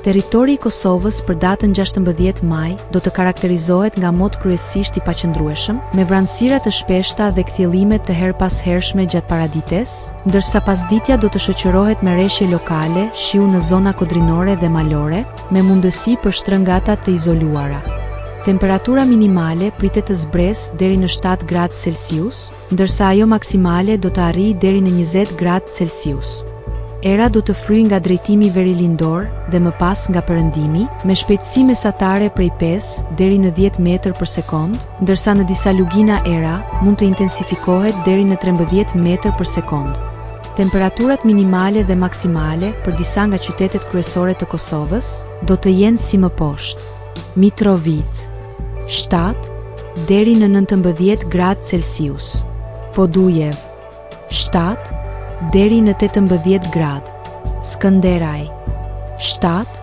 Territori i Kosovës për datën 16 maj do të karakterizohet nga mod kryesisht i paqëndrueshëm, me vranësira të shpeshta dhe kthjellime të her pas hershme gjatë paradites, ndërsa pasditja do të shoqërohet me rreshje lokale, shiu në zona kodrinore dhe malore, me mundësi për shtrëngata të izoluara. Temperatura minimale pritet të zbresë deri në 7 gradë Celsius, ndërsa ajo maksimale do të arrijë deri në 20 gradë Celsius. Era do të fryjë nga drejtimi verilindor dhe më pas nga perëndimi, me shpejtësi mesatare prej 5 deri në 10 metër për sekond, ndërsa në disa lugina era mund të intensifikohet deri në 13 metër për sekond. Temperaturat minimale dhe maksimale për disa nga qytetet kryesore të Kosovës do të jenë si më poshtë: Mitrovica 7 deri në 19 gradë Celsius, Podujev 7 deri në 18 gradë, Skënderaj 7